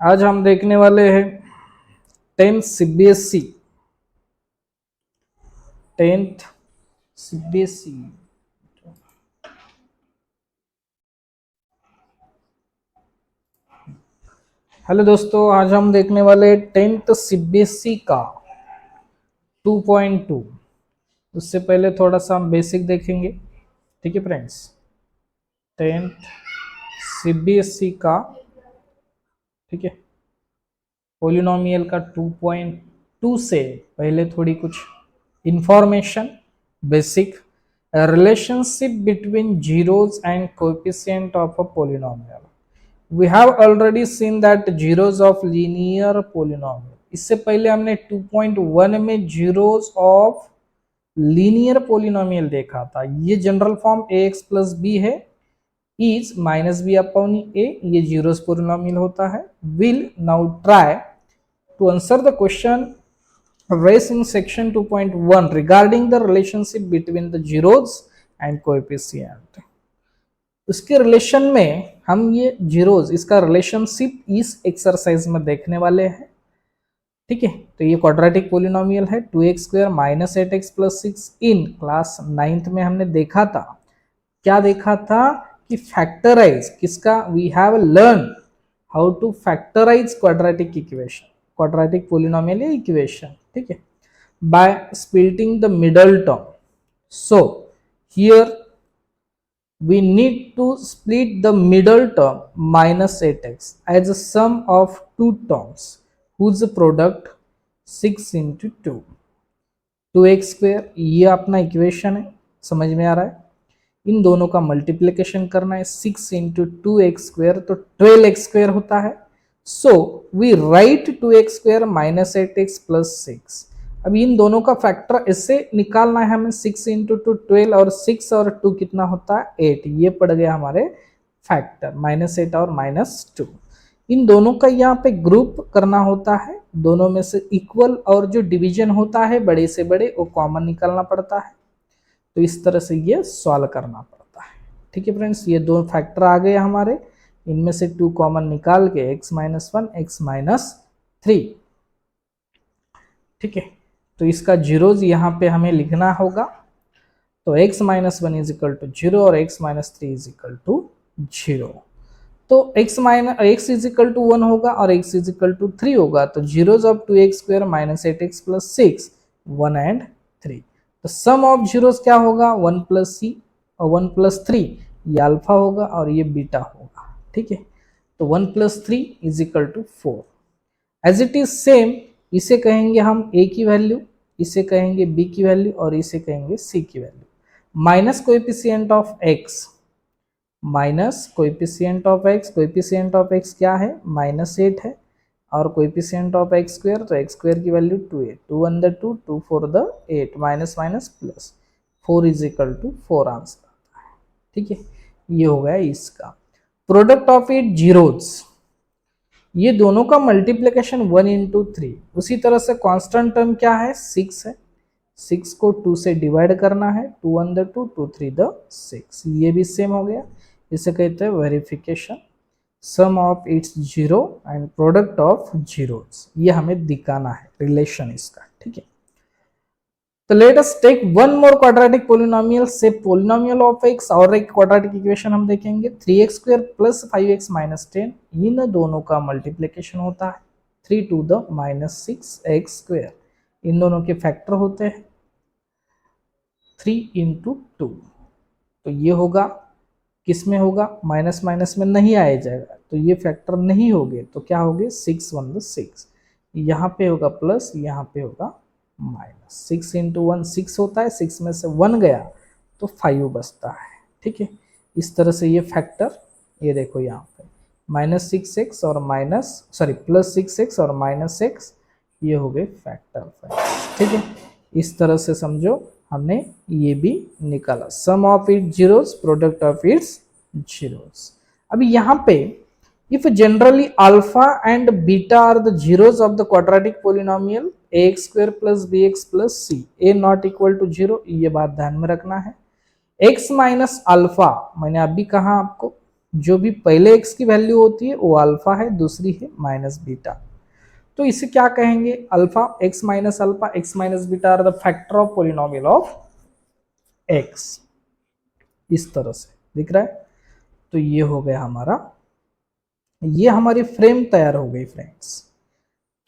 आज हम देखने वाले हैं 10th CBSE 10th CBSE. Hello दोस्तों, आज हम देखने वाले 10th सीबीएसई का 2.2। उससे पहले थोड़ा सा हम बेसिक देखेंगे। ठीक है फ्रेंड्स, 10th सीबीएसई का, ठीक है, पोलिनोमियल का 2.2 से पहले थोड़ी कुछ information basic relationship between zeros and coefficient of a polynomial. We have already seen that zeros of linear polynomial. इससे पहले हमने 2.1 में zeros of linear polynomial देखा था। ये general form ax plus b है, is minus b upon a, ये zeros polynomial होता है। Will now try to answer the question raised in section 2.1 regarding the relationship between the zeros and coefficient। उसके relation में हम ये zeros, इसका relationship इस एक्सरसाइज में देखने वाले हैं। ठीक है, तो ये क्वाड्रेटिक पोलिनोमियल है 2x square minus 8x plus 6। In class 9th में हमने देखा था, क्या देखा था कि फैक्टराइज किसका, we have learn how to factorise quadratic equation, quadratic polynomial equation. ठीक है, by splitting the middle term. So here we need to split the middle term minus 8x as a sum of two terms whose product 6 into 2, 2x square, ये अपना equation है, समझ में आ रहा है। इन दोनों का मल्टीप्लिकेशन करना है, 6 इंटू 2x स्क्वायर तो 12x स्क्वायर होता है। So we write 2x square minus 8x plus 6। अब इन दोनों का फैक्टर इससे निकालना है हमें, 6 इंटू 2 12 और 6 और 2 कितना होता है 8। ये पड़ गया हमारे फैक्टर माइनस 8 और माइनस 2। इन दोनों का यहाँ पे ग्रुप करना होता है, दोनों में से इक्वल, और जो डिवीजन होता है बड़े से बड़े वो कॉमन निकालना पड़ता है। तो इस तरह से ये सॉल्व करना पड़ता है। ठीक है फ्रेंड्स, ये दो फैक्टर आ गए हमारे, इनमें से 2 कॉमन निकाल के x माइनस 1 x माइनस 3। ठीक है, तो इसका जीरोज यहाँ पे हमें लिखना होगा। तो x minus 1 is equal to 0 और x minus 3 is equal to 0। तो x इज इक्वल टू 1 होगा और x इज इक्वल टू 3 होगा। तो zeros of 2x square minus 8x plus 6 1 and 3। तो सम ऑफ जीरोज क्या होगा, 1 प्लस c और 1 प्लस 3, ये अल्फा होगा और ये बीटा होगा। ठीक है, तो 1 plus 3 is equal to 4। As it is same, इसे कहेंगे हम a की वैल्यू, इसे कहेंगे b की वैल्यू और इसे कहेंगे c की value. Minus coefficient of x, minus coefficient of x, coefficient of x क्या है -8 है, और कोएफिशिएंट ऑफ x स्क्वायर, तो x स्क्वायर की वैल्यू 2 है, 2 1 द 2, 2 4 द 8, minus minus plus 4 is equal to 4 answer आता है। ठीक है, ये हो गया इसका प्रोडक्ट ऑफ इट जीरोज। ये दोनों का मल्टीप्लिकेशन 1 इंटू 3। उसी तरह से कांस्टेंट टर्म क्या है, 6 है, 6 को 2 से डिवाइड करना है, 2 1 द 2, 2 3 द 6, ये भी सेम हो गया। इसे कहते हैं verification, sum of its zero and product of zeros, ये हमें दिखाना है रिलेशन इसका। ठीक है, तो let us take one more quadratic polynomial से पोलिनोमियल ऑफ x, और एक क्वाड्रेटिक इक्वेशन हम देखेंगे 3x square plus 5x minus 10। इन दोनों का मल्टीप्लिकेशन होता है 3 to the minus 6x square. इन दोनों के फैक्टर होते हैं 3 इंटू 2। तो ये होगा, किस में होगा, माइनस माइनस में नहीं आया जाएगा, तो ये फैक्टर नहीं होंगे, तो क्या होंगे 6 1 6, यहाँ पे होगा प्लस, यहाँ पे होगा माइनस। 6 इंटू 1 6 होता है, 6 में से 1 गया तो 5 बचता है। ठीक है, इस तरह से ये फैक्टर, ये देखो यहाँ पे माइनस 6x और माइनस प्लस 6x और माइनस x, ये हो गए फैक्टर। ठीक है, इस तरह से समझो, हमने ये भी निकाला, sum of it zeros, product of its zeros. अभी यहाँ पे if generally alpha and beta are the zeros of the quadratic polynomial ax square plus bx plus c, a not equal to 0, ये बात ध्यान में रखना है। x माइनस अल्फा मैंने अभी कहा आपको, जो भी पहले x की वैल्यू होती है वो अल्फा है, दूसरी है माइनस बीटा। तो इसे क्या कहेंगे, alpha x minus alpha x minus beta are the factor of polynomial of x। इस तरह से दिख रहा है। तो ये हो गया हमारा, ये हमारी फ्रेम तैयार हो गई फ्रेंड्स।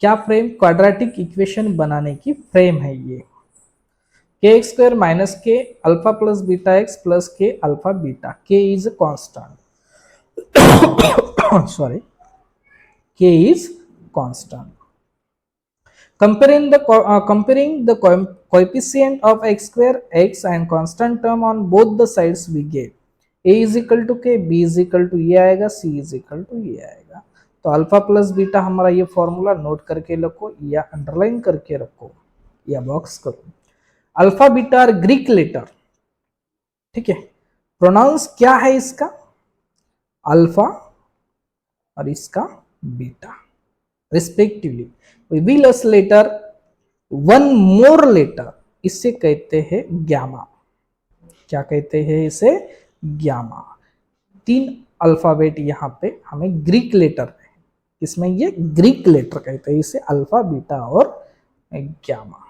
क्या फ्रेम, क्वाड्रेटिक इक्वेशन बनाने की फ्रेम है ये। के एक्स स्क्वायर माइनस के alpha plus beta x plus के अल्फा बीटा, के is a constant, sorry, k is constant. Comparing the coefficient of x square x and constant term on both the sides we get a is equal to k, b is equal to ये आएगा, c is equal to ये आएगा। तो alpha plus beta हमारा ये formula note करके रखो या अंडरलाइन करके रखो या बॉक्स करो। अल्फा बीटा और ग्रीक लेटर, ठीक है। प्रोनाउंस क्या है इसका, अल्फा और इसका beta respectively. We will later one more letter, इसे कहते हैं ग्यामा। क्या कहते हैं इसे, ग्यामा। 3 अल्फाबेट यहाँ पे हमें ग्रीक लेटर है, इसमें ये ग्रीक लेटर कहते हैं इसे, अल्फा बीटा और ग्यामा।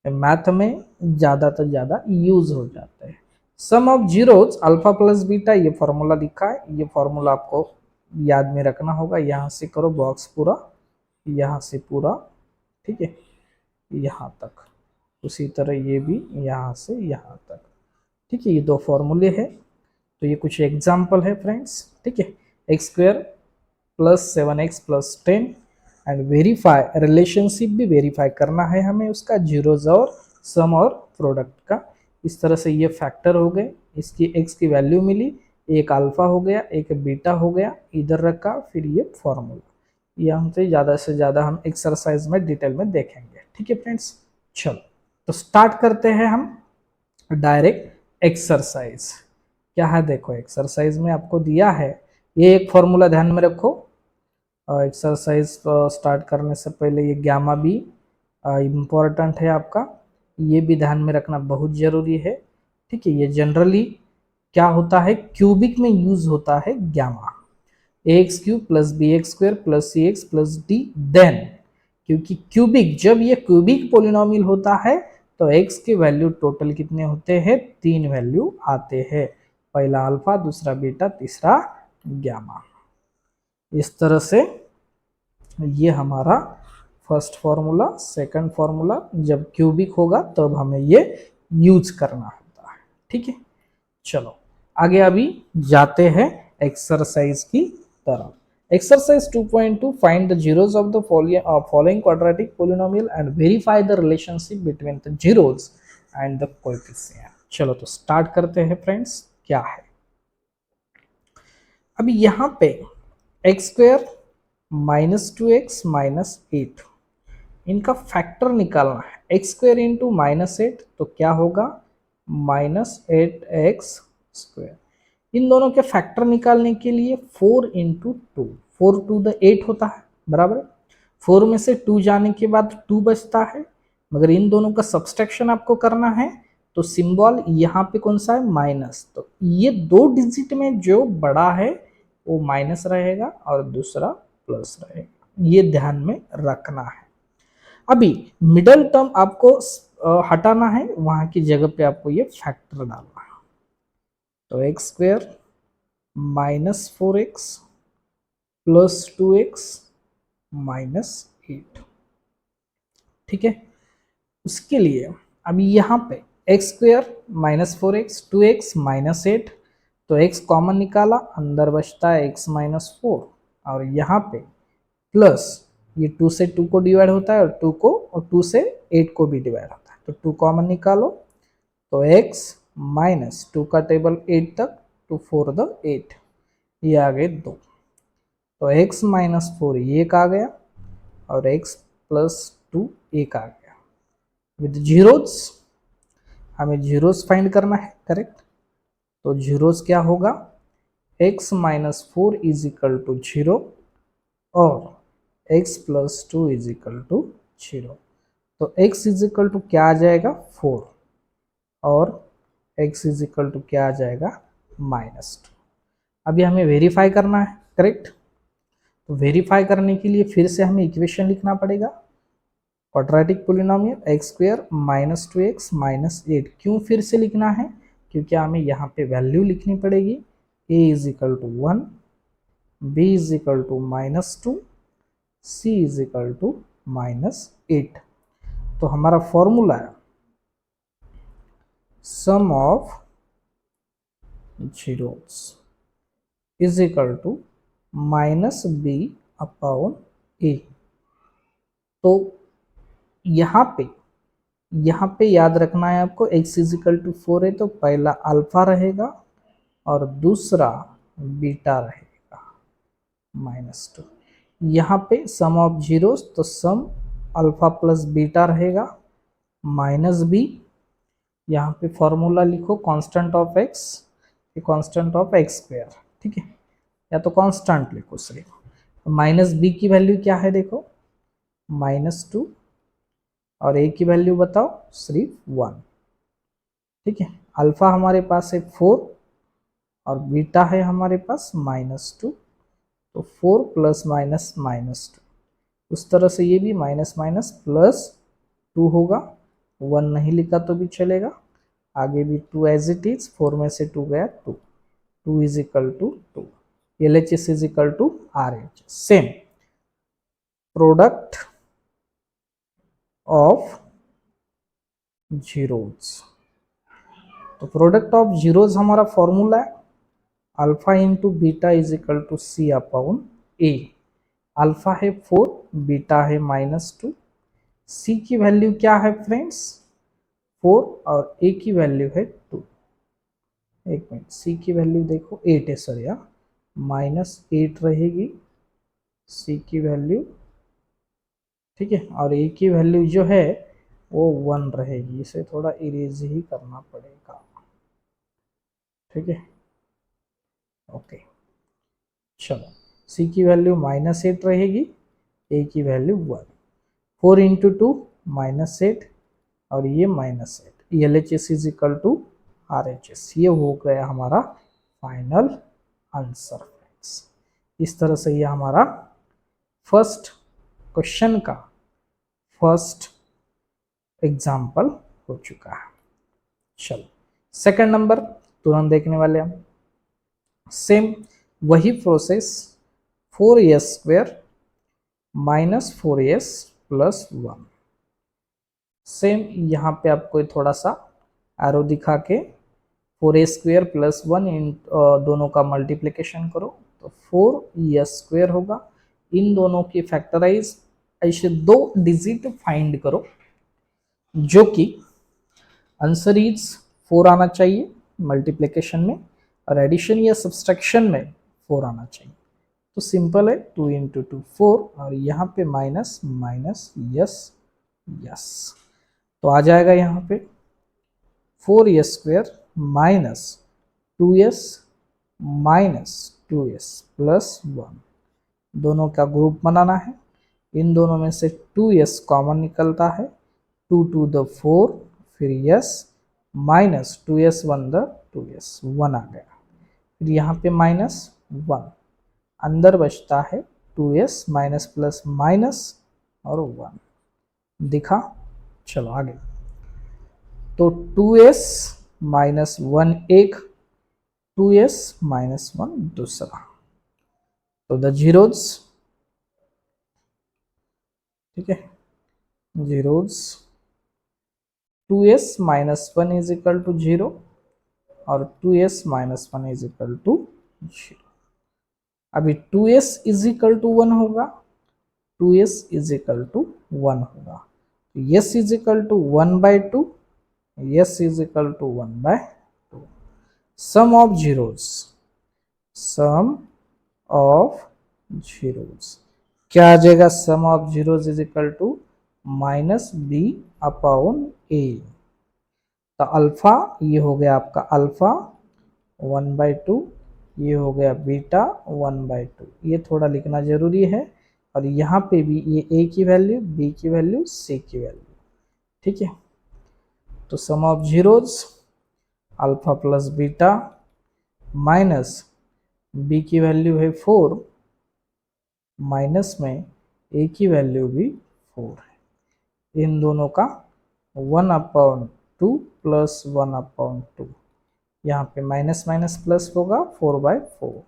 मैथ में ज्यादा तो ज्यादा यूज हो जाते हैं। Sum of zeros alpha plus beta, ये फॉर्मूला लिखा है, ये फॉर्मूला आपको याद में रखना होगा। यहाँ से करो बॉक्स पूरा, यहाँ से पूरा, ठीक है, यहाँ तक। उसी तरह ये भी यहाँ से यहाँ तक, ठीक है। ये 2 फॉर्मूले हैं। तो ये कुछ एग्जाम्पल है फ्रेंड्स, ठीक है। X square plus 7x plus 10 and verify, relationship भी वेरीफाई करना है हमें उसका, जीरोज और सम और प्रोडक्ट का। इस तरह से ये फैक्टर हो गए, इसकी x की वैल्यू मिली, एक अल्फा हो गया, एक बीटा हो गया, इधर रखा, फिर ये फॉर्मूला। ये हमसे ज़्यादा से ज़्यादा हम एक्सरसाइज में डिटेल में देखेंगे, ठीक है फ्रेंड्स। चलो तो स्टार्ट करते हैं हम डायरेक्ट एक्सरसाइज। क्या है देखो, एक्सरसाइज में आपको दिया है ये एक फॉर्मूला, ध्यान में रखो। एक्सरसाइज स्टार्ट करने से पहले ये गामा भी इम्पोर्टेंट है आपका, ये भी ध्यान में रखना बहुत ज़रूरी है, ठीक है। ये जनरली क्या होता है, क्यूबिक में यूज होता है gamma, X cube plus B X square plus C X plus D. Then क्योंकि क्यूबिक, जब ये क्यूबिक पोलिनोमियल होता है तो x के वैल्यू टोटल कितने होते हैं, 3 वैल्यू आते हैं, पहला अल्फा, दूसरा बीटा, तीसरा गामा। इस तरह से ये हमारा फर्स्ट फॉर्मूला। सेकंड फॉर्मूला जब क्यूबिक होगा तब हमें ये यूज करना होता है, ठीक है। चलो आगे अभी जाते हैं एक्सरसाइज की तरफ। Exercise 2.2, find the zeros of the following quadratic polynomial and verify the relationship between the zeros and the coefficient। चलो तो स्टार्ट करते हैं फ्रेंड्स। क्या है, अभी यहाँ पे x square minus 2x minus 8, इनका फैक्टर निकालना है। एक्स स्क्वायर इंटू माइनस 8 तो क्या होगा, माइनस 8x स्क्वायर। इन दोनों के फैक्टर निकालने के लिए 4 इंटू 2, 4 टू द 8 होता है, बराबर। 4 में से 2 जाने के बाद 2 बचता है, मगर इन दोनों का सब्सट्रैक्शन आपको करना है तो सिंबल यहाँ पे कौन सा है, माइनस। तो ये 2 डिजिट में जो बड़ा है वो माइनस रहेगा और दूसरा प्लस रहेगा, ये ध्यान में रखना है। अभी मिडल टर्म आपको हटाना है, वहां की जगह पे आपको ये फैक्टर डालना है। तो x square minus 4x plus 2x minus 8, ठीक है। उसके लिए अभी यहाँ पे x square minus 4x 2x minus 8, तो x कॉमन निकाला, अंदर बचता है x माइनस 4, और यहाँ पे प्लस ये 2 से 2 को डिवाइड होता है और 2 को, और 2 से 8 को भी डिवाइड होता है, तो 2 कॉमन निकालो, तो x माइनस 2 का टेबल 8 तक, 2 4 द 8, ये आ गए 2। तो x माइनस 4 एक आ गया और x प्लस 2 एक आ गया। विद जीरोज, हमें जीरोज फाइंड करना है, करेक्ट। तो जीरोज क्या होगा, x minus 4 is equal to 0 और x plus 2 is equal to 0। तो x इज इक्वल टू क्या आ जाएगा, 4, और x इज इक्वल टू क्या आ जाएगा, माइनस 2। अभी हमें वेरीफाई करना है, करेक्ट। तो वेरीफाई करने के लिए फिर से हमें इक्वेशन लिखना पड़ेगा, quadratic polynomial x square minus 2x minus 8। क्यों फिर से लिखना है? क्योंकि हमें यहाँ पे वैल्यू लिखनी पड़ेगी, a is equal to 1, b is equal to -2, c is equal to -8। तो हमारा फॉर्मूला है sum of zeros is equal to -b upon a। तो यहाँ पे याद रखना है आपको, x इज इक्वल टू 4 है तो पहला अल्फा रहेगा और दूसरा बीटा रहेगा -2। यहाँ पे सम ऑफ जीरोस, तो सम अल्फा प्लस बीटा रहेगा माइनस बी। यहाँ पे फॉर्मूला लिखो constant of x, constant of x square, ठीक है, या तो कांस्टेंट लिखो सिर्फ। माइनस बी की वैल्यू क्या है देखो, -2, और a की वैल्यू बताओ सिर्फ 1, ठीक है। अल्फा हमारे पास है 4 और बीटा है हमारे पास -2, तो 4 प्लस माइनस -2, उस तरह से ये भी माइनस माइनस प्लस 2 होगा। 1 नहीं लिखा तो भी चलेगा, आगे भी 2 एज इट इज, 4 में से 2 गया 2 is equal to 2, LHS is equal to RHS। Same product of zeros, तो प्रोडक्ट ऑफ जीरोस हमारा फॉर्मूला है alpha into beta is equal to C upon A. Alpha है 4, बीटा है -2, सी की वैल्यू क्या है फ्रेंड्स 4 और ए की वैल्यू है 2। एक मिनट, सी की वैल्यू देखो 8 है सर, या -8 रहेगी सी की वैल्यू, ठीक है, और ए की वैल्यू जो है वो 1 रहेगी। इसे थोड़ा इरेज ही करना पड़ेगा, ठीक है, ओके। चलो, सी की वैल्यू -8 रहेगी, ए की वैल्यू 1, 4 इंटू 2 -8 और ये -8, LHS is equal to RHS। ये हो गया हमारा फाइनल आंसर फ्रेंड्स। इस तरह से ये हमारा फर्स्ट क्वेश्चन का फर्स्ट एग्जाम्पल हो चुका है। चलो, सेकंड नंबर तुरंत देखने वाले हम। सेम वही process, 4s square minus 4s plus 1। Same यहाँ पे आपको थोड़ा सा एरो दिखा के 4a स्क्वायर प्लस 1 इन दोनों का मल्टीप्लिकेशन करो तो 4s स्क्वायर होगा। इन दोनों की फैक्टराइज ऐसे 2 डिजिट फाइंड करो, जो कि आंसर इज 4 आना चाहिए मल्टीप्लिकेशन में, और एडिशन या सब्सट्रैक्शन में 4 आना चाहिए। तो सिंपल है, 2 इंटू 2 4, और यहाँ पे माइनस माइनस यस यस, तो आ जाएगा यहाँ पे 4s square minus 2s minus 2s plus 1। दोनों का ग्रुप बनाना है, इन दोनों में से 2s कॉमन निकलता है, 2 टू द 4, फिर s minus 2s 1 the 2s, 1 आ गया। फिर यहाँ पे -1, अंदर बचता है 2s माइनस प्लस माइनस और 1 दिखा। चलो आगे, तो 2s माइनस 1 एक, 2s माइनस 1 दूसरा, तो द जीरोस, ठीक है, zeros 2s minus 1 is equal to 0 और 2s minus 1 is equal to 0। अभी 2s इज इक्वल टू 1 होगा, 2s इज इक्वल टू 1 होगा, तो s is equal to 1/2, s is equal to 1/2। Sum of zeros, sum of zeros क्या आ जाएगा, sum of zeros is equal to -b upon a। तो alpha ये हो गया आपका अल्फा 1/2, ये हो गया बीटा 1/2, ये थोड़ा लिखना जरूरी है, और यहाँ पे भी ये a की वैल्यू, b की वैल्यू, c की वैल्यू, ठीक है। तो sum of zeros alpha plus beta minus B की वैल्यू है 4, माइनस में ए की वैल्यू भी 4 है। इन दोनों का 1/2 प्लस 1/2, यहाँ पे माइनस माइनस प्लस होगा 4/4।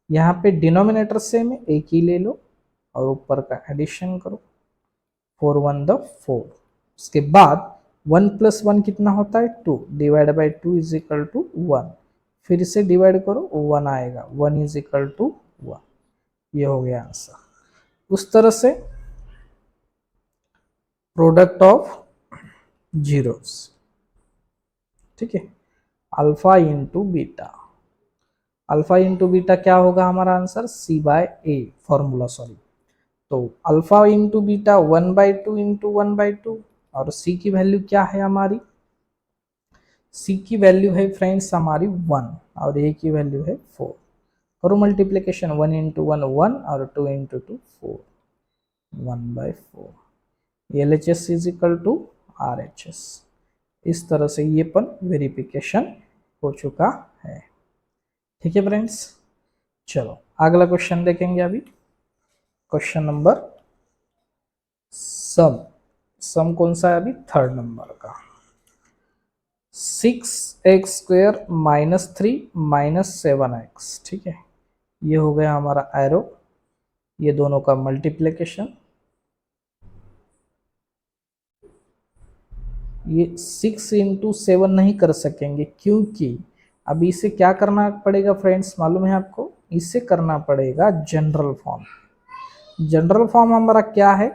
यहाँ पे डिनोमिनेटर सेम है, एक ही ले लो और ऊपर का एडिशन करो, 4 1 द 4। उसके बाद 1 प्लस 1 कितना होता है 2, divide by 2 is equal to 1। फिर इसे डिवाइड करो, 1 आएगा, 1 इज इक्वल टू 1। ये हो गया आंसर। उस तरह से प्रोडक्ट ऑफ जीरोस, ठीक है, alpha into beta. Alpha into beta क्या होगा हमारा answer, C bye a formula, sorry. तो अल्फा इंटू बीटा 1/2 इंटू 1/2, और सी की वैल्यू क्या है हमारी, सी की वैल्यू है फ्रेंड्स हमारी 1 और ए की वैल्यू है 4। करो मल्टीप्लीकेशन, 1 इंटू 1 1 और 2 into 2 4, 1/4। L H S is equal to R H S. इस तरह से ये पन वेरिफिकेशन हो चुका है। ठीक है फ्रेंड्स, चलो अगला क्वेश्चन देखेंगे अभी। क्वेश्चन नंबर सम, सम कौन सा है अभी, थर्ड नंबर का। 6x² माइनस 3 माइनस 7x, ठीक है, ये हो गया हमारा एरो, ये दोनों का मल्टीप्लिकेशन। ये 6 इंटू 7 नहीं कर सकेंगे, क्योंकि अभी इसे क्या करना पड़ेगा फ्रेंड्स, मालूम है आपको, इसे करना पड़ेगा जनरल फॉर्म। जनरल फॉर्म हमारा क्या है,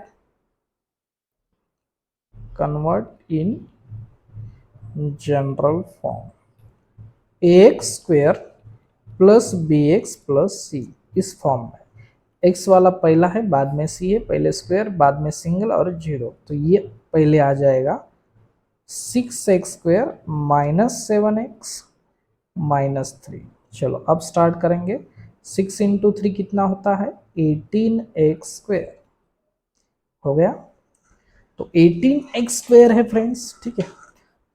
convert in general form, ax² plus bx plus c, इस फॉर्म में। x वाला पहला है, बाद में c है, पहले स्क्वायर बाद में सिंगल और जीरो, तो ये पहले आ जाएगा 6x² माइनस 7x माइनस 3। चलो अब स्टार्ट करेंगे। 6 इंटू 3 कितना होता है, 18x² हो गया। तो 18x² है फ्रेंड्स, ठीक है।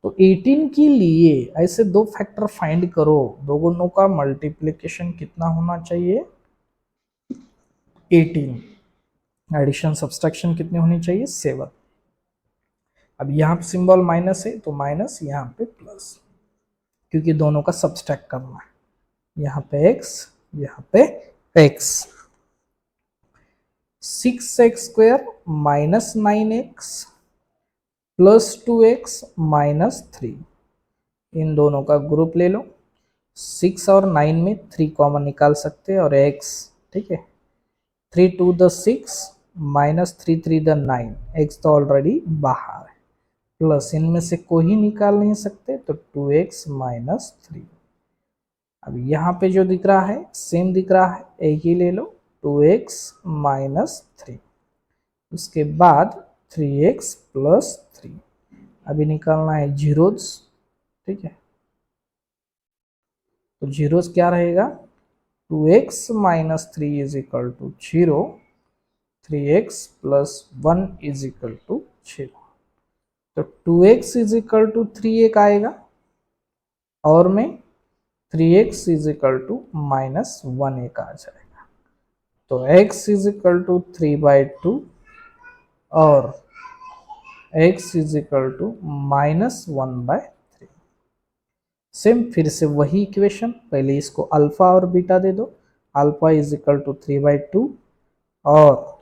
तो 18 के लिए ऐसे दो फैक्टर फाइंड करो, दोनों का मल्टीप्लिकेशन कितना होना चाहिए, 18। एडिशन सब्सट्रैक्शन कितनी होनी चाहिए, 7। अब यहाँ पे सिंबल माइनस है तो माइनस, यहाँ पे प्लस, क्योंकि दोनों का सब्सट्रैक्ट करना है। यहाँ पे x, यहाँ पे x। 6x² minus 9x plus 2x minus 3, इन दोनों का ग्रुप ले लो। 6 और 9 में 3 कॉमन निकाल सकते हैं और x, ठीक है। 3 2 द 6 माइनस 3 3 द 9, x तो ऑलरेडी बाहर है, प्लस इनमें से कोई निकाल नहीं सकते, तो 2x माइनस 3। अब यहाँ पे जो दिख रहा है सेम दिख रहा है, एक ही ले लो, 2x माइनस 3, उसके बाद 3x प्लस 3। अभी निकालना है जीरोज, ठीक है। तो जीरोज क्या रहेगा, 2x minus 3 is equal to 0, 3x plus 1 is equal to 0। तो 2x इज इक्वल टू 3 एक आएगा, और में 3x is equal to minus 1 एक आ जाएगा। तो x इज इक्वल टू 3/2 और x is equal to minus 1/3। Same फिर से वही इक्वेशन, पहले इसको अल्फा और बीटा दे दो। अल्फा इज इक्वल टू 3/2 और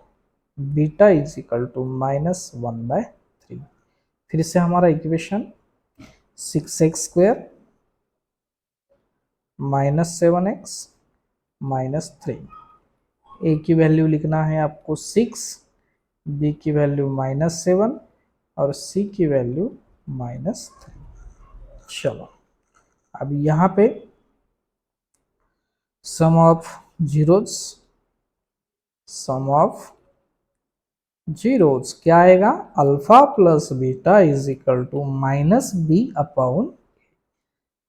beta is equal to minus 1/3। फिर से हमारा equation 6x² minus 7x minus 3। ए की वैल्यू लिखना है आपको 6, बी की वैल्यू माइनस 7 और सी की वैल्यू माइनस 3। चलो अब यहाँ पे sum of zeros, sum of zeros क्या आएगा, alpha plus beta is equal to minus B upon.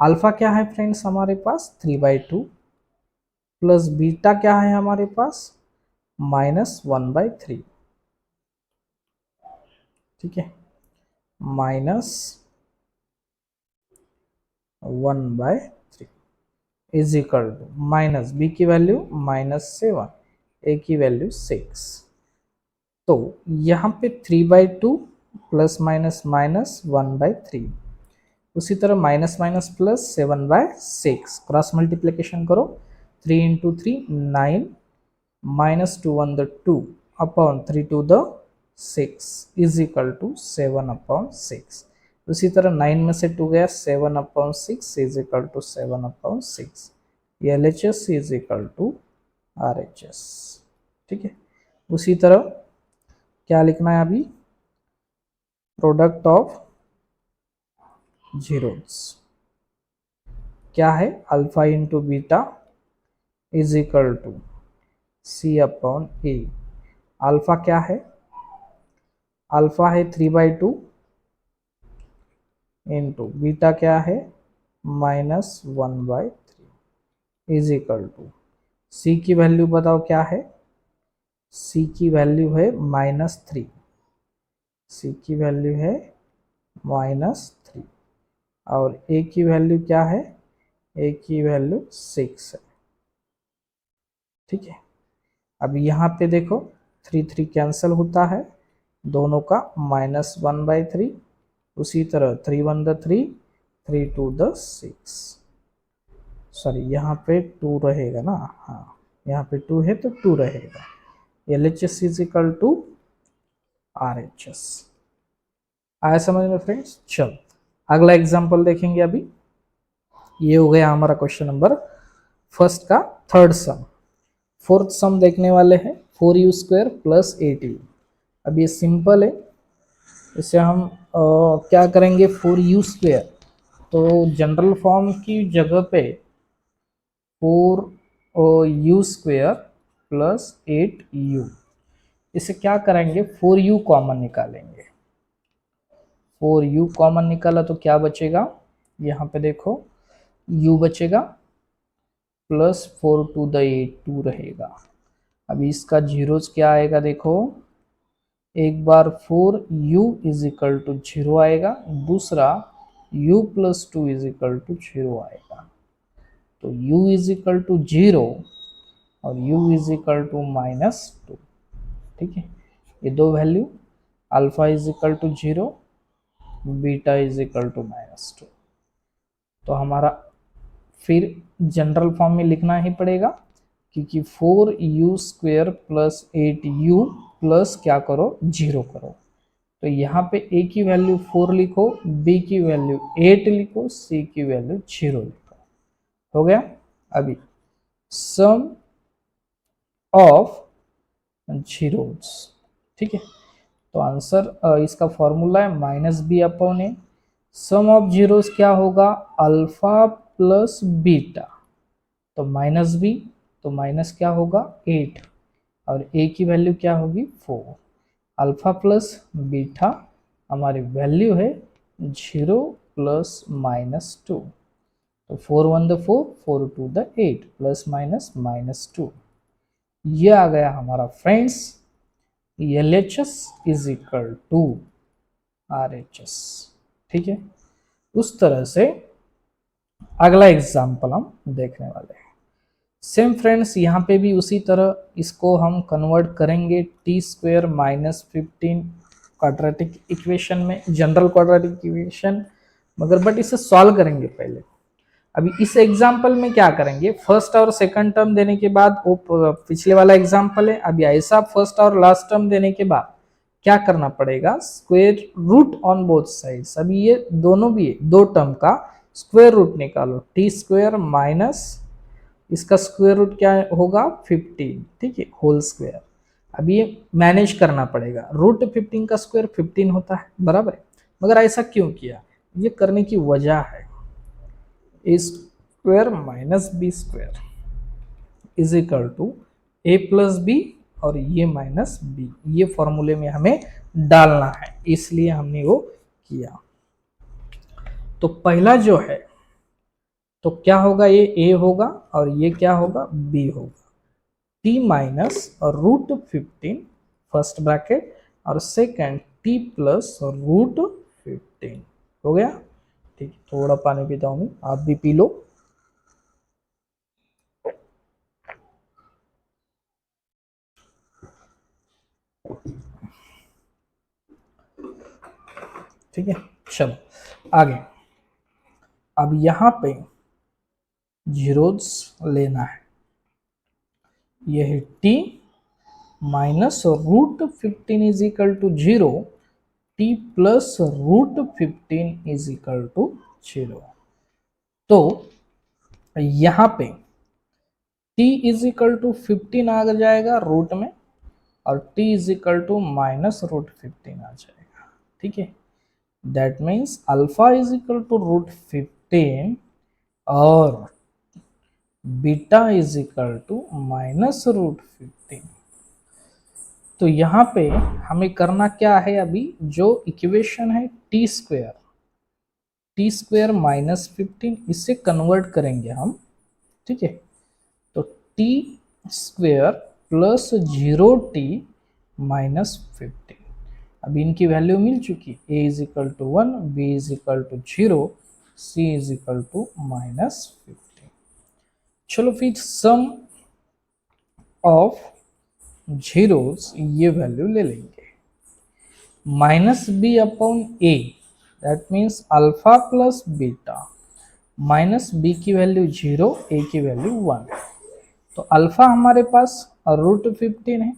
Alpha क्या है फ्रेंड्स हमारे पास 3/2, प्लस बीटा क्या है हमारे पास माइनस 1/3, ठीक है, minus 1/3। Is equal to minus B की वैल्यू -7, ए की वैल्यू 6। तो यहाँ पे 3/2 प्लस माइनस माइनस 1/3, उसी तरह minus minus plus 7/6, cross multiplication करो, 3 into 3 9, -2 1 the 2 upon 3 2 the 6 is equal to 7/6। उसी तरह 9 में से 2 गया, 7/6 is equal to 7/6। LHS is equal to RHS। ठीक है, उसी तरह क्या लिखना है अभी, प्रोडक्ट ऑफ जीरोस क्या है, alpha into beta is equal to C/A। Alpha क्या है, अल्फा है 3/2 इंटू बीटा क्या है -1/3 इज इक्वल टू सी की वैल्यू बताओ क्या है, सी की वैल्यू है -3, सी की वैल्यू है -3 और ए की वैल्यू क्या है, ए की वैल्यू 6 है। ठीक है, अब यहाँ पे देखो 3 3 कैंसिल होता है, दोनों का -1/3, उसी तरह 3 1 द 3, 3 2 द 6, सॉरी यहाँ पे 2 रहेगा ना, हाँ यहाँ पे 2 है तो 2 रहेगा। LHS is equal to RHS। आया समझ में फ्रेंड्स। चलो अगला एग्जांपल देखेंगे अभी। ये हो गया हमारा क्वेश्चन नंबर फर्स्ट का थर्ड सम। फोर्थ सम देखने वाले हैं, 4u² प्लस 8u। अब ये सिंपल है, इसे हम क्या करेंगे, 4u², तो जनरल फॉर्म की जगह पे 4u² प्लस 8u, इसे क्या करेंगे 4u कॉमन निकालेंगे। 4u कॉमन निकाला तो क्या बचेगा, यहाँ पे देखो u बचेगा प्लस 4 टू द 8 2 रहेगा। अभी इसका जीरोस क्या आएगा देखो, एक बार 4u इज इक्वल टू 0 आएगा, दूसरा u plus 2 is equal to 0 आएगा। तो u इज इक्वल टू 0 और u इज इक्वल टू -2। ठीक है, ये दो value, alpha is equal to 0, beta is equal to -2। तो हमारा फिर जनरल फॉर्म में लिखना ही पड़ेगा, क्योंकि 4u² प्लस 8u प्लस क्या करो 0 करो। तो यहाँ पे a की वैल्यू 4 लिखो, b की वैल्यू 8 लिखो, c की वैल्यू 0 लिखो। हो गया। अभी सम ऑफ जीरोस, ठीक है, तो आंसर इसका फॉर्मूला है -b/a। सम ऑफ जीरोस क्या होगा, अल्फा प्लस बीटा, तो -b, तो माइनस क्या होगा 8 और a की वैल्यू क्या होगी 4। अल्फा प्लस बीटा हमारी वैल्यू है 0 प्लस -2, तो 4 1 द 4, 4 2 द 8 प्लस माइनस -2। ये आ गया हमारा friends LHS is equal to RHS। ठीक है, उस तरह से अगला एग्जाम्पल हम देखने वाले हैं। सेम फ्रेंड्स, यहाँ पे भी उसी तरह इसको हम कन्वर्ट करेंगे t² -15 क्वाड्रेटिक इक्वेशन में, जनरल क्वाड्रेटिक इक्वेशन, मगर बट इसे सॉल्व करेंगे पहले। अभी इस एग्जाम्पल में क्या करेंगे, फर्स्ट और सेकंड टर्म देने के बाद, वो पिछले वाला एग्जाम्पल है, अभी ऐसा फर्स्ट और लास्ट टर्म देने के बाद क्या करना पड़ेगा, square root on both sides. अभी ये दोनों भी दो टर्म का स्क्वायर रूट निकालो, t² माइनस इसका स्क्वायर रूट क्या होगा 15, ठीक है, होल स्क्वायर। अब ये मैनेज करना पड़ेगा, रूट 15 का स्क्वायर 15 होता है, बराबर है। मगर ऐसा क्यों किया, ये करने की वजह है a² minus b² is equal to a plus B और ये माइनस बी, ये फॉर्मूले में हमें डालना है, इसलिए हमने वो किया। तो पहला जो है, तो क्या होगा, ये a होगा और ये क्या होगा b होगा, t माइनस और रूट 15 फर्स्ट ब्रैकेट और सेकंड t प्लस रूट 15। हो गया, ठीक, थोड़ा पानी पीता हूँ, आप भी पी लो। ठीक है, चलो आगे। अब यहाँ पे जीरोस लेना है, यह है t minus root 15 is equal to 0, t plus root 15 is equal to 0। तो यहाँ पे t इज इक्वल टू 15 आ जाएगा रूट में, और t is equal to minus root 15 आ जाएगा। ठीक है, that means alpha is equal to root 15 और beta is equal to minus root 15। तो यहाँ पे हमें करना क्या है, अभी जो इक्वेशन है टी स्क्वेयर माइनस 15, इससे कन्वर्ट करेंगे हम। ठीक है, तो T square plus 0t minus 15। अब इनकी वैल्यू मिल चुकी, a is equal to 1, b is equal to 0, c is equal to minus 15। चलो फिर सम ऑफ जीरोस ये वैल्यू ले लेंगे, minus B upon A, that means alpha plus beta, minus B की वैल्यू 0, ए की value 1। तो alpha हमारे पास root 15 है,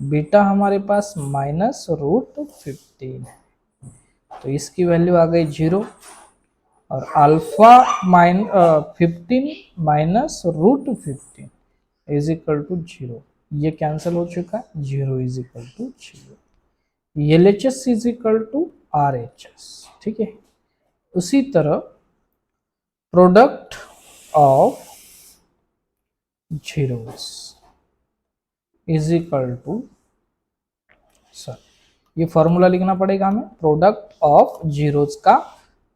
बीटा हमारे पास माइनस रूट 15 है, तो इसकी वैल्यू आ गई 0, और alpha 15 minus root 15 is equal to 0, ये कैंसिल हो चुका है, 0 is equal to 0। LHS is equal to RHS। ठीक है, उसी तरह product of zeros is equal to, sir ये फॉर्मूला लिखना पड़ेगा हमें, प्रोडक्ट ऑफ जीरोस का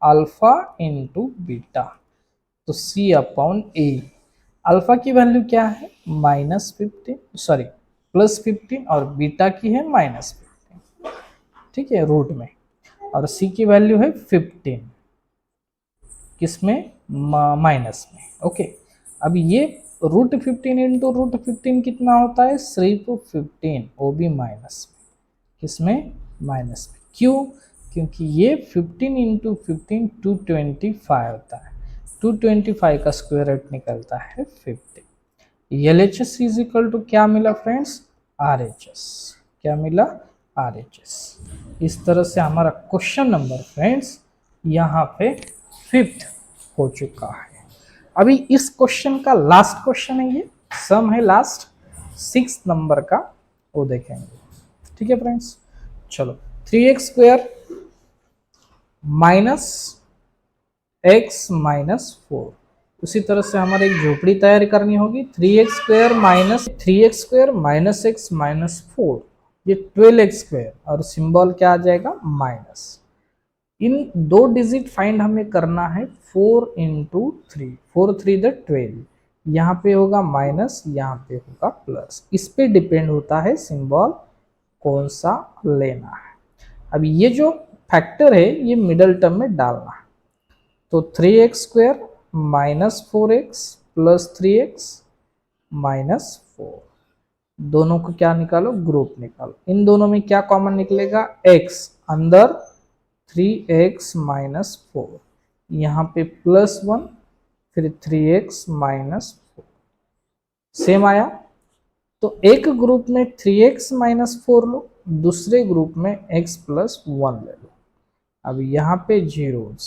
अल्फा इंटू बीटा, तो C अपॉन ए। अल्फा की वैल्यू क्या है, माइनस 15, सॉरी प्लस 15, और बीटा की है माइनस 15। ठीक है, रूट में, और C की वैल्यू है 15, किसमें, माइनस में। ओके, अब ये रूट 15 इंटू रूट 15 कितना होता है, सिर्फ 15, वो भी माइनस में, किसमें, माइनस में। क्यों, क्योंकि ये 15 इंटू 15 225 होता है, 225 का स्क्वायर रूट निकलता है 50। LHS इज इक्वल टू क्या मिला फ्रेंड्स, RHS, क्या मिला, RHS। इस तरह से हमारा क्वेश्चन नंबर फ्रेंड्स यहाँ पे 5th हो चुका है। अभी इस क्वेश्चन का लास्ट क्वेश्चन है, ये सम है लास्ट 6 नंबर का, वो देखेंगे। ठीक है फ्रेंड्स, चलो 3x square minus x minus 4, उसी तरह से हमारे एक झोपड़ी तैयार करनी होगी, 3x square minus x minus 4, ये 12x स्क्वायर, और सिंबल क्या आ जाएगा, माइनस। इन दो डिजिट फाइंड हमें करना है, 4 इंटू 3, 4 3 द 12, यहाँ पे होगा माइनस, यहाँ पे होगा प्लस, इस पे डिपेंड होता है सिंबल कौन सा लेना है। अब ये जो फैक्टर है ये मिडल टर्म में डालना है, तो 3x square minus 4x plus 3x minus 4, दोनों को क्या निकालो, ग्रुप निकालो। इन दोनों में क्या कॉमन निकलेगा, x अंदर 3x माइनस 4, यहाँ पे प्लस 1, फिर 3x माइनस 4, सेम आया। तो एक ग्रुप में 3x माइनस 4 लो, दूसरे ग्रुप में x प्लस 1 ले लो। अब यहाँ पे जीरोस,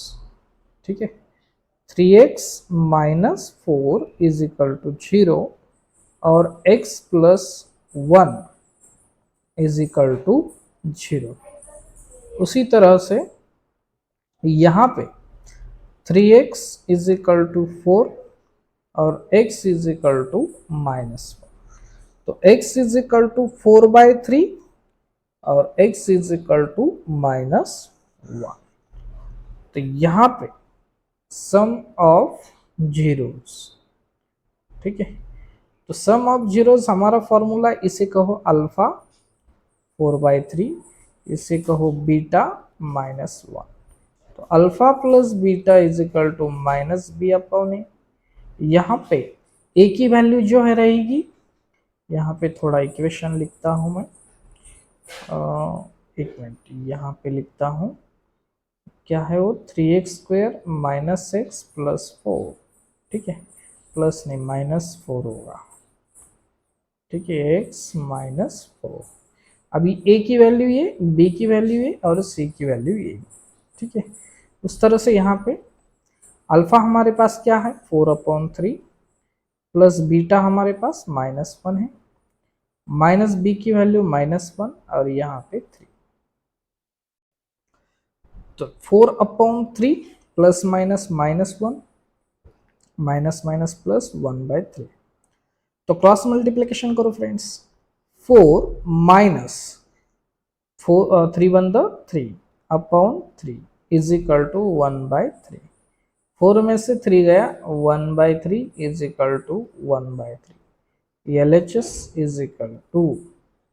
ठीक है, 3x minus 4 is equal to 0 और x plus 1 is equal to 0। उसी तरह से यहाँ पे 3x इज इक्वल टू 4 और x is equal to minus 1, तो x इज इक्वल टू 4/3 और x is equal to minus 1। तो यहाँ पे सम ऑफ जीरोस, ठीक है, तो सम ऑफ जीरोस हमारा फॉर्मूला, इसे कहो अल्फा 4/3, इसे कहो बीटा माइनस 1, तो alpha plus beta is equal to minus B upon A. यहाँ पे ए की वैल्यू जो है रहेगी, यहाँ पे थोड़ा इक्वेशन लिखता हूँ मैं, एक मिनट यहाँ पे लिखता हूँ, क्या है वो 3x² माइनस एक्स प्लस 4, ठीक है, प्लस नहीं -4 होगा, ठीक है, x माइनस 4। अभी a की वैल्यू ये, b की वैल्यू ये और c की वैल्यू ये, ठीक है। उस तरह से यहाँ पे अल्फा हमारे पास क्या है 4/3 प्लस बीटा हमारे पास -1 है, माइनस बी की वैल्यू -1 और यहाँ पे 3, तो 4/3 plus minus -1 minus minus plus 1/3, तो क्रॉस मल्टीप्लीकेशन करो friends, 4 minus 3 is equal to 1/3, 4 में से 3 गया 1/3 is equal to 1/3, LHS is equal to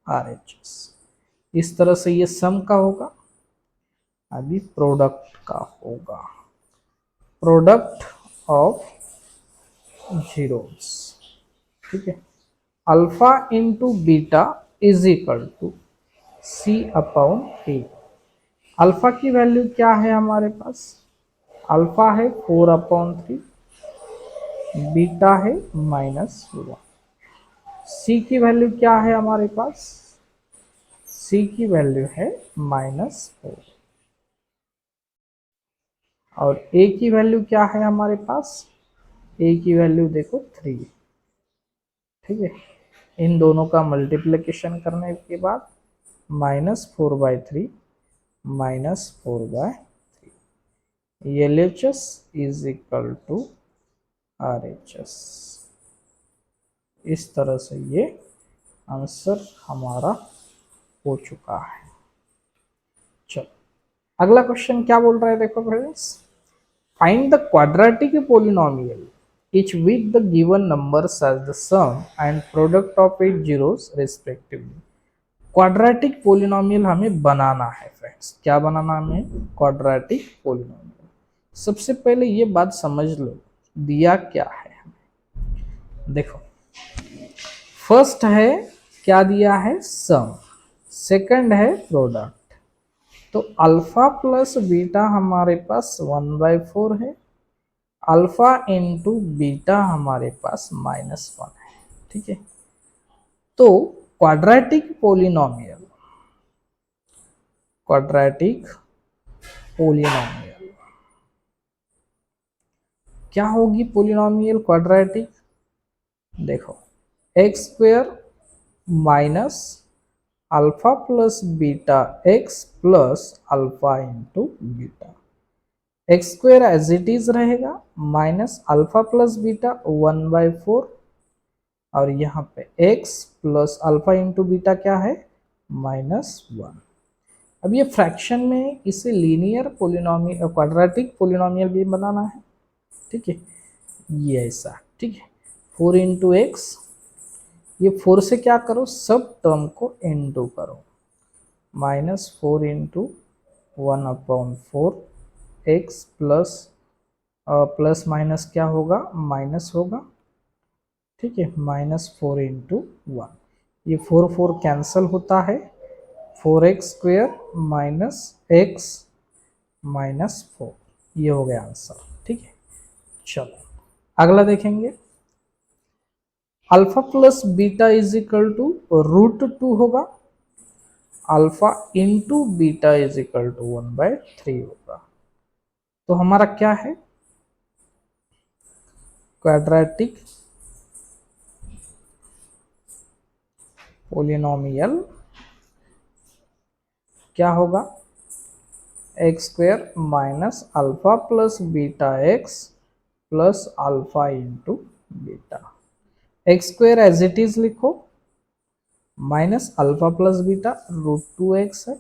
RHS। इस तरह से ये सम का होगा, अभी प्रोडक्ट का होगा, प्रोडक्ट ऑफ जीरोस, ठीक है, alpha into beta is equal to C/A। Alpha की वैल्यू क्या है हमारे पास, अल्फा है 4/3, बीटा है -1, सी की वैल्यू क्या है हमारे पास, सी की वैल्यू है -4 और ए की वैल्यू क्या है हमारे पास, ए की वैल्यू देखो 3, ठीक है। इन दोनों का मल्टीप्लिकेशन करने के बाद -4/3 -4/3, LHS is equal to RHS। इस तरह से ये आंसर हमारा हो चुका है। चलो अगला क्वेश्चन क्या बोल रहा है, देखो friends, find the quadratic polynomial each with the given numbers as the sum and product of its zeros respectively। Quadratic polynomial हमें बनाना है फ्रेंड्स, क्या बनाना हमें, क्वाड्रेटिक पोलिनोमियल। सबसे पहले ये बात समझ लो दिया क्या है हमें, देखो फर्स्ट है क्या दिया है सम, सेकंड है प्रोडक्ट, तो अल्फा प्लस बीटा हमारे पास 1/4 है, अल्फा इंटू बीटा हमारे पास -1 है, ठीक है। तो क्वाड्रेटिक पोलिनोमियल, क्वाड्रेटिक पोलिनोमियल क्या होगी, पोलिनोमियल क्वाड्रेटिक, देखो x² minus alpha plus beta x plus alpha into beta, x² as it is रहेगा माइनस अल्फा प्लस बीटा 1/4 और यहाँ पे x plus alpha into beta क्या है -1। अब ये फ्रैक्शन में इसे लीनियर पोलिनोमियल क्वाड्रेटिक पोलिनोमियल भी बनाना है, ठीक है, ये ऐसा, ठीक है, 4 इंटू एक्स, ये 4 से क्या करो सब टर्म को इंटू करो, -4 into 1/4 x plus plus minus क्या होगा माइनस होगा, ठीक है, -4 इंटू 1, ये 4 कैंसल होता है, 4x² माइनस एक्स -4, ये हो गया आंसर, ठीक है। चलो अगला देखेंगे, alpha plus beta is equal to √2 होगा, alpha into beta is equal to 1/3 होगा, तो हमारा क्या है क्वाड्रेटिक पोलिनोमियल क्या होगा, x² minus alpha plus beta x plus alpha into beta, x² as it is लिखो minus alpha plus beta √2x है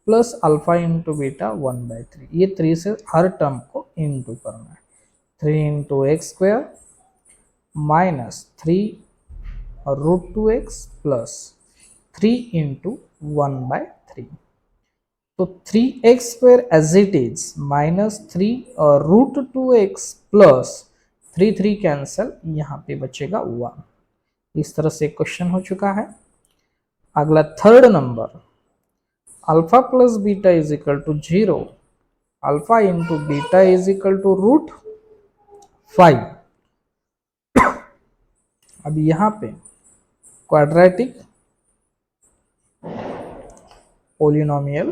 प्लस अल्फा इंटू बीटा 1/3, ये 3 से हर टर्म को इंटू करना है, 3 into x² minus 3 √2x plus 3 into 1/3, तो 3x² as it is minus 3 और √2x plus 3 cancel, यहाँ पे बचेगा 1। इस तरह से क्वेश्चन हो चुका है। अगला third number, alpha plus beta is equal to 0 alpha into beta is equal to √5। अब यहाँ पे क्वाड्रेटिक पोलिनोमियल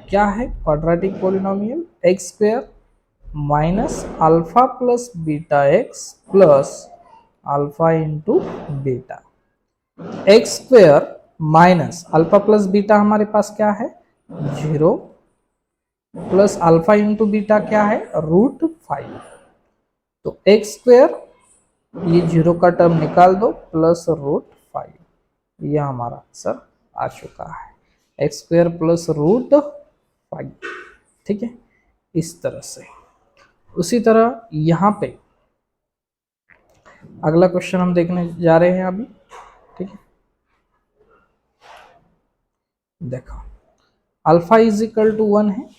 क्या है? Quadratic polynomial x square minus alpha plus beta x plus alpha into beta. X square minus alpha plus beta हमारे पास क्या है? 0 plus alpha into beta क्या है? √5। तो एक्स स्क्वायर ये 0 का टर्म निकाल दो प्लस √5, यह हमारा आंसर आ चुका है, एक्स स्क्वायर प्लस √5। ठीक है, इस तरह से। उसी तरह यहाँ पे अगला क्वेश्चन हम देखने जा रहे हैं अभी। ठीक है, देखो अल्फा इज इक्वल टू 1 है,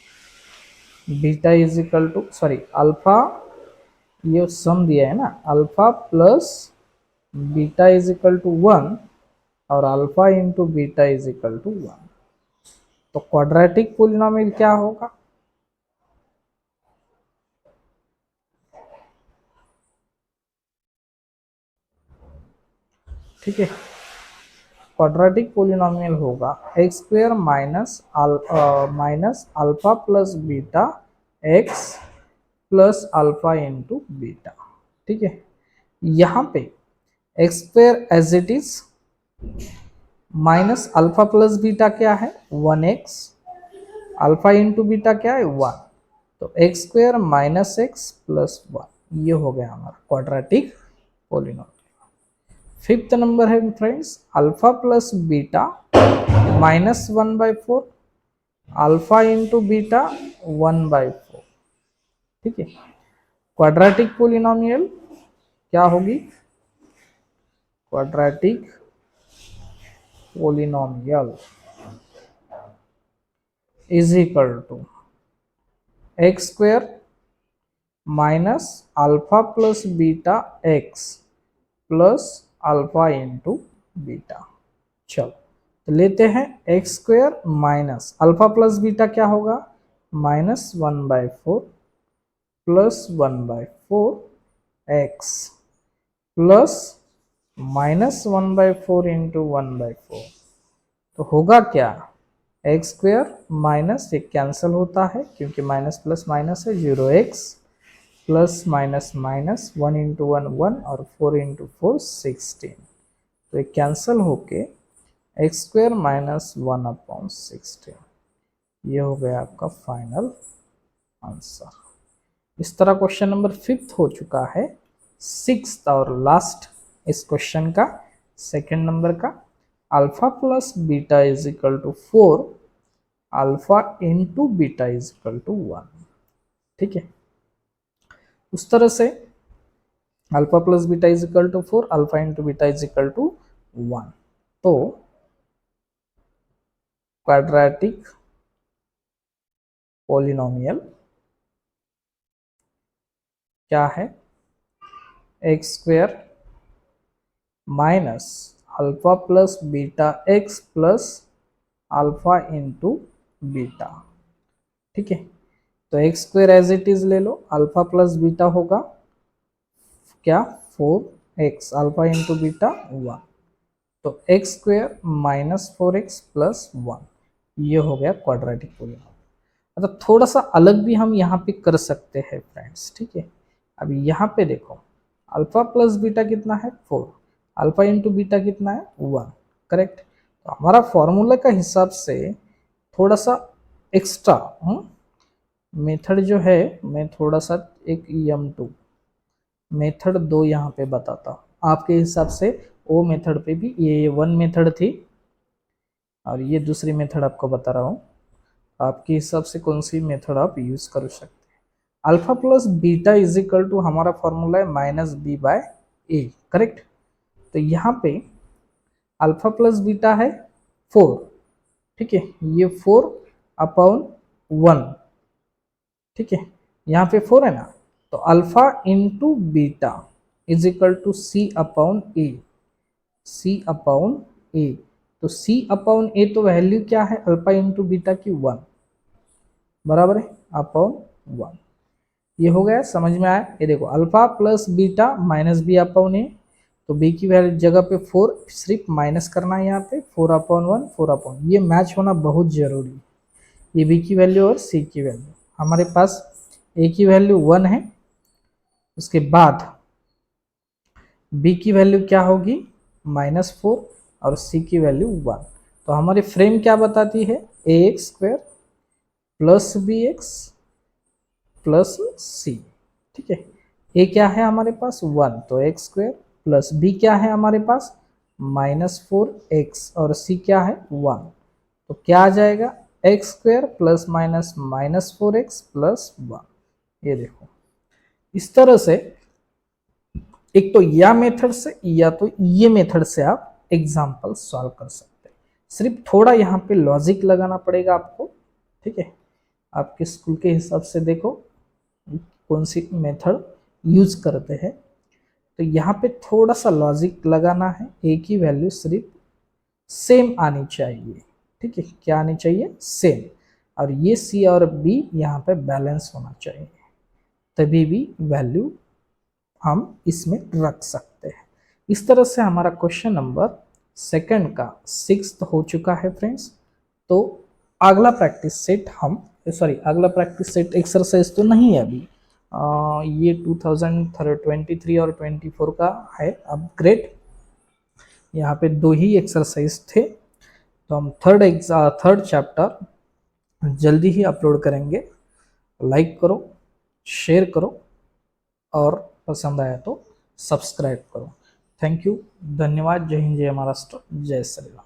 beta is equal to alpha, ये सम दिया है ना, alpha plus beta is equal to 1 और alpha into beta is equal to 1। तो क्वाड्रेटिक पोलिनोमियल क्या होगा? ठीक है, क्वाड्रेटिक पोलिनोमियल होगा x square minus alpha plus beta x plus alpha into beta. ठीक है, यहाँ पे x square as it is minus alpha plus beta क्या है? 1x, अल्फा इंटू बीटा क्या है? 1। तो x square minus x plus 1, ये हो गया हमारा क्वाड्रेटिक पोलिनोमियल। फिफ्थ नंबर है friends alpha plus beta -1/4 alpha into beta 1/4। ठीक है, क्वाड्रेटिक पोलिनोमियल क्या होगी? Quadratic polynomial is equal to x square minus alpha plus beta x plus alpha into beta. चलो तो लेते हैं x square minus alpha plus beta क्या होगा? -1/4 प्लस 1/4 एक्स प्लस -1/4 इंटू 1/4। तो होगा क्या? एक्स स्क्वायर माइनस एक कैंसिल होता है क्योंकि माइनस प्लस माइनस है, 0x plus minus minus 1 into 1 1 और 4 इंटू 4 16। तो एक कैंसिल होके एक्स स्क्वायर माइनस 1/16, ये हो गया आपका फाइनल आंसर। इस तरह क्वेश्चन नंबर 5 हो चुका है। 6th और लास्ट इस क्वेश्चन का सेकंड नंबर का alpha plus beta is equal to 4 alpha into beta is equal to 1। ठीक है, उस तरह से alpha plus beta is equal to 4 alpha into beta is equal to 1। तो क्वाड्रेटिक पोलिनोमियल क्या है? X square minus alpha plus beta x plus alpha into beta. ठीक है, तो x square as it is ले लो, अल्फा प्लस बीटा होगा क्या? 4x alpha into beta 1। तो x square minus 4x plus 1, ये हो गया क्वाड्रेटिक पोलिनोमियल। मतलब थोड़ा सा अलग भी हम यहाँ पे कर सकते हैं फ्रेंड्स। ठीक है, अब यहाँ पे देखो अल्फा प्लस बीटा कितना है? 4, अल्फा इंटू बीटा कितना है? 1। करेक्ट। तो हमारा फॉर्मूला का हिसाब से थोड़ा सा एक्स्ट्रा मेथड जो है, मैं थोड़ा सा एक M2 मेथड 2 यहाँ पे बताता हूँ आपके हिसाब से। वो मेथड पे भी ये 1 मेथड थी और ये दूसरी मेथड आपको बता रहा हूँ, आपके हिसाब से कौन सी मेथड आप यूज कर सकते हैं। Alpha plus beta is equal to हमारा फॉर्मूला है -b/a। करेक्ट। तो यहाँ पे अल्फा प्लस बीटा है 4। ठीक है, ये 4/1। ठीक है, यहाँ पे 4 है ना, तो alpha into beta is equal to C/A। C/A तो c अपॉन a तो वैल्यू क्या है अल्फा इंटू बीटा की 1 बराबर है अपॉन 1। ये हो गया, समझ में आया। ये देखो alpha plus beta minus B upon A, तो बी की वैल्यू जगह पे 4 सिर्फ माइनस करना है यहाँ पे 4 अपॉन 1 4 अपॉन, ये मैच होना बहुत जरूरी है। ये बी की वैल्यू और सी की वैल्यू, हमारे पास ए की वैल्यू 1 है, उसके बाद बी की वैल्यू क्या होगी -4 और सी की वैल्यू 1। तो हमारी फ्रेम क्या बताती है A X square plus B X plus C, ठीक है। ए क्या है हमारे पास 1, तो एक्स स्क्वायर प्लस बी क्या है हमारे पास -4x और सी क्या है 1, तो क्या आ जाएगा x square plus minus -4x plus 1। ये देखो इस तरह से, एक तो या मेथड से या तो ये मेथड से आप एग्जाम्पल सॉल्व कर सकते हैं। सिर्फ थोड़ा यहाँ पे लॉजिक लगाना पड़ेगा आपको, ठीक है। आपके स्कूल के हिसाब से देखो कौन सी मेथड यूज करते हैं, तो यहाँ पे थोड़ा सा लॉजिक लगाना है। ए की वैल्यू सिर्फ सेम आनी चाहिए, ठीक है, क्या आनी चाहिए सेम, और ये सी और बी यहाँ पे बैलेंस होना चाहिए, तभी भी वैल्यू हम इसमें रख सकते हैं। इस तरह से हमारा क्वेश्चन नंबर सेकंड का 6th हो चुका है फ्रेंड्स। तो अगला प्रैक्टिस सेट अगला प्रैक्टिस सेट एक्सरसाइज तो नहीं है अभी, ये 2023 और 24 का है अपग्रेड। यहाँ पे 2 ही एक्सरसाइज थे, तो हम थर्ड चैप्टर जल्दी ही अपलोड करेंगे। लाइक करो, शेयर करो और पसंद आया तो सब्सक्राइब करो। थैंक यू, धन्यवाद। जय हिंद, जय महाराष्ट्र, जय श्री राम।